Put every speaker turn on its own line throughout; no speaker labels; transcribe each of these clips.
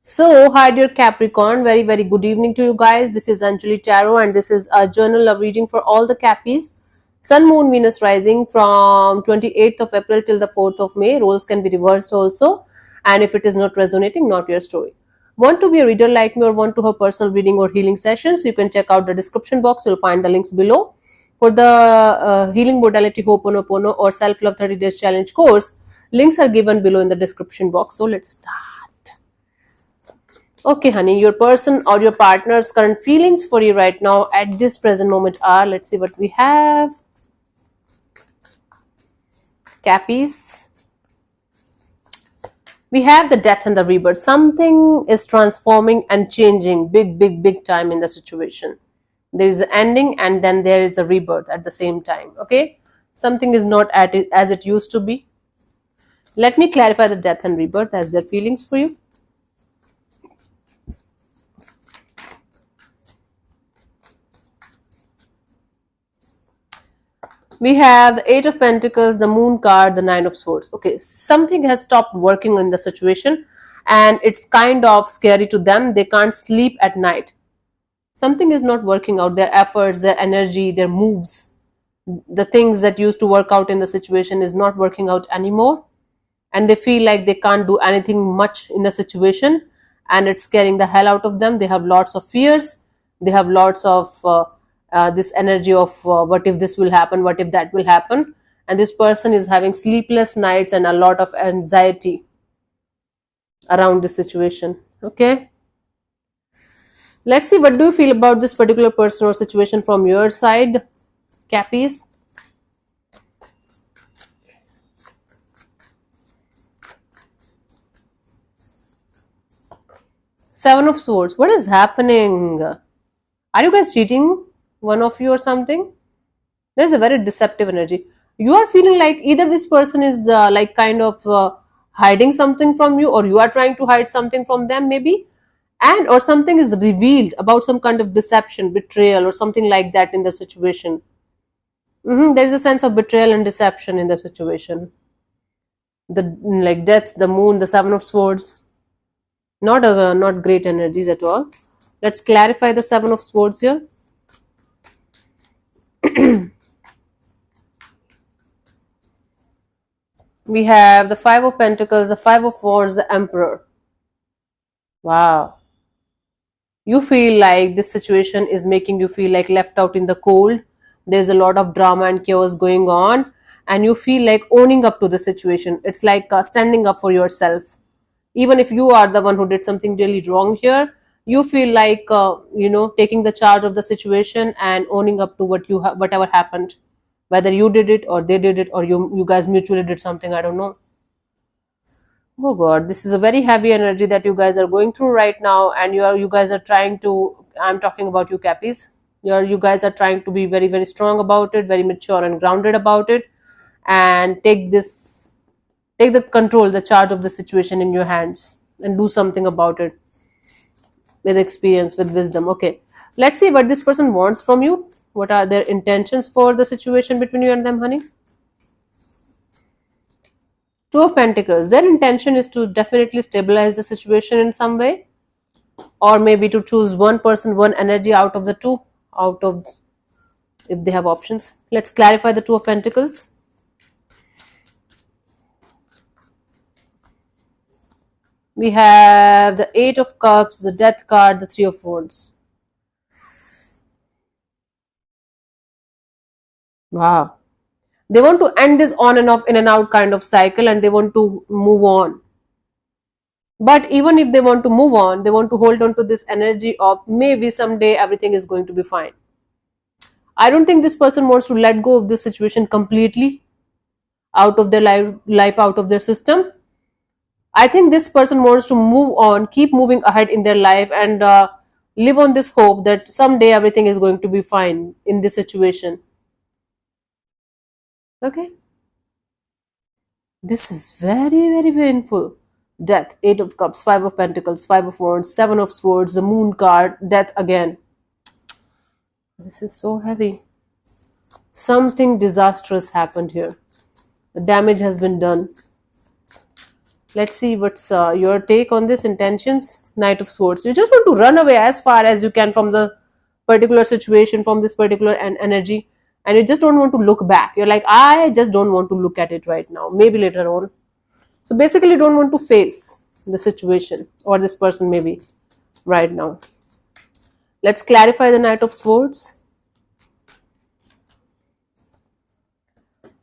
So, hi dear Capricorn, very good evening to you guys. This is Anjali Tarot and this is a journal love reading for all the Cappies. Sun, Moon, Venus rising from 28th of April till the 4th of May. Roles can be reversed also. And if it is not resonating, not your story. Want to be a reader like me or want to have personal reading or healing sessions? You can check out the description box. You'll find the links below. For the healing modality Ho'oponopono or self-love 30 days challenge course, links are given below in the description box. So let's start. Okay, honey, your person or your partner's current feelings for you right now at this present moment are, let's see what we have. Cappies. We have the death and the rebirth. Something is transforming and changing big time in the situation. There is an ending and then there is a rebirth at the same time. Okay, something is not at it as it used to be. Let me clarify the death and rebirth as their feelings for you. We have the Eight of Pentacles, the Moon card, the Nine of Swords. Okay, something has stopped working in the situation and it's kind of scary to them. They can't sleep at night. Something is not working out. Their efforts, their energy, their moves, the things that used to work out in the situation is not working out anymore. And they feel like they can't do anything much in the situation and it's scaring the hell out of them. They have lots of fears. They have lots of this energy of what if this will happen, what if that will happen, and this person is having sleepless nights and a lot of anxiety around the situation. Okay, let's see what do you feel about this particular person or situation from your side, Cappies. Seven of Swords. What is happening? Are you guys cheating, one of you or something? There's a very deceptive energy. You are feeling like either this person is like kind of hiding something from you, or you are trying to hide something from them maybe, and or something is revealed about some kind of deception, betrayal or something like that in the situation. There is a sense of betrayal and deception in the situation. The like death, the moon, the Seven of Swords. Not great energies at all. Let's clarify the Seven of Swords here. We have the Five of Pentacles, the Five of Wands, the Emperor. Wow. You feel like this situation is making you feel like left out in the cold. There's a lot of drama and chaos going on, and you feel like owning up to the situation. It's like standing up for yourself. Even if you are the one who did something really wrong here, you feel like taking the charge of the situation and owning up to whatever happened, whether you did it or they did it or you guys mutually did something. I don't know. Oh God, this is a very heavy energy that you guys are going through right now, and you guys are trying to. I'm talking about you, Cappies. You guys are trying to be very strong about it, very mature and grounded about it, and take the control, the charge of the situation in your hands, and do something about it with experience, with wisdom. Okay, let's see what this person wants from you. What are their intentions for the situation between you and them, honey? Two of Pentacles. Their intention is to definitely stabilize the situation in some way, or maybe to choose one person, one energy out of the two, out of if they have options. Let's clarify the Two of Pentacles. We have the Eight of Cups, the Death card, the Three of Wands. Wow. They want to end this on and off, in and out kind of cycle, and they want to move on. But even if they want to move on, they want to hold on to this energy of maybe someday everything is going to be fine. I don't think this person wants to let go of this situation completely out of their life out of their system. I think this person wants to move on, keep moving ahead in their life, and live on this hope that someday everything is going to be fine in this situation. Okay? This is very painful. Death, Eight of Cups, Five of Pentacles, Five of Wands, Seven of Swords, the Moon card, Death again. This is so heavy. Something disastrous happened here. The damage has been done. Let's see what's your take on this. Intentions. Knight of Swords. You just want to run away as far as you can from the particular situation, from this particular energy, and you just don't want to look back. You're like, I just don't want to look at it right now, maybe later on. So basically, you don't want to face the situation or this person maybe right now. Let's clarify the Knight of Swords.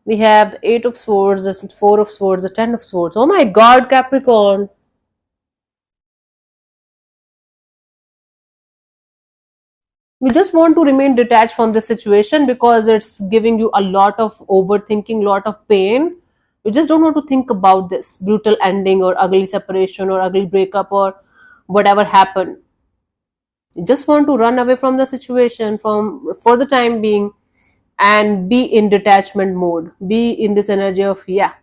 We have the Eight of Swords, the Four of Swords, the Ten of Swords. Oh my God, Capricorn. You just want to remain detached from the situation because it's giving you a lot of overthinking, lot of pain. You just don't want to think about this brutal ending or ugly separation or ugly breakup or whatever happened. You just want to run away from the situation for the time being and be in detachment mode. Be in this energy of, yeah,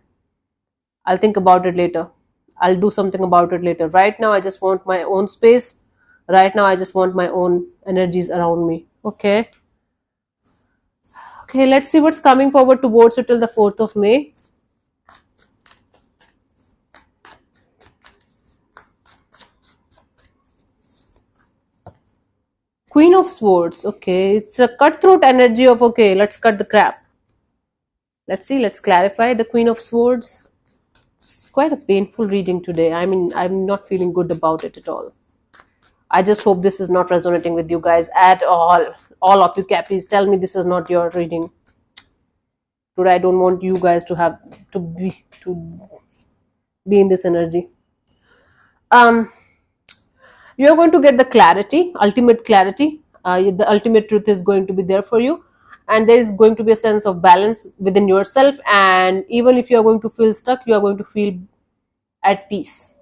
I'll think about it later. I'll do something about it later. Right now, I just want my own space. Right now, I just want my own energies around me. Okay. Okay, let's see what's coming forward towards you till the 4th of May. Queen of Swords. Okay, it's a cutthroat energy of, okay, let's cut the crap. Let's see, let's clarify the Queen of Swords. It's quite a painful reading today. I mean, I'm not feeling good about it at all. I just hope this is not resonating with you guys at all. All of you Cappies, tell me this is not your reading. Today I don't want you guys to have to be in this energy. You are going to get the clarity, ultimate clarity. The ultimate truth is going to be there for you, and there is going to be a sense of balance within yourself. And even if you are going to feel stuck, you are going to feel at peace.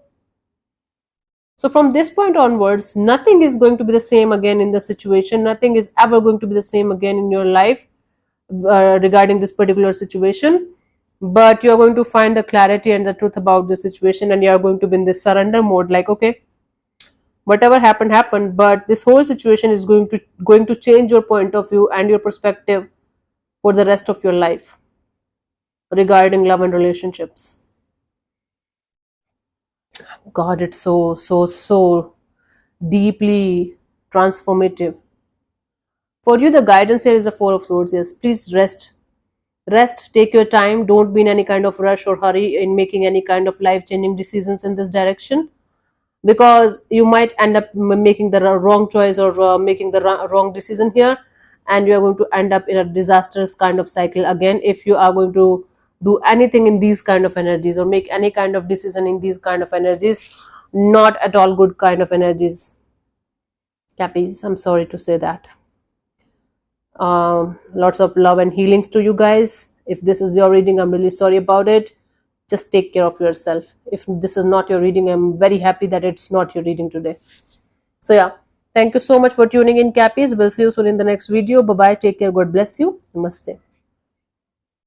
So from this point onwards, nothing is going to be the same again in the situation. Nothing is ever going to be the same again in your life regarding this particular situation. But you are going to find the clarity and the truth about the situation, and you are going to be in this surrender mode. Like, okay, whatever happened happened, but this whole situation is going to change your point of view and your perspective for the rest of your life regarding love and relationships. God, it's so deeply transformative. For you, the guidance here is the Four of Swords. Yes, please rest. Rest, take your time. Don't be in any kind of rush or hurry in making any kind of life-changing decisions in this direction, because you might end up making the wrong choice or making the wrong decision here, and you are going to end up in a disastrous kind of cycle again if you are going to do anything in these kind of energies or make any kind of decision in these kind of energies. Not at all good kind of energies, Cappies. I'm sorry to say that. Lots of love and healings to you guys. If this is your reading, I'm really sorry about it. Just take care of yourself. If this is not your reading, I'm very happy that it's not your reading today. So yeah, thank you so much for tuning in, Cappies. We'll see you soon in the next video. Bye bye, take care, God bless you. Namaste.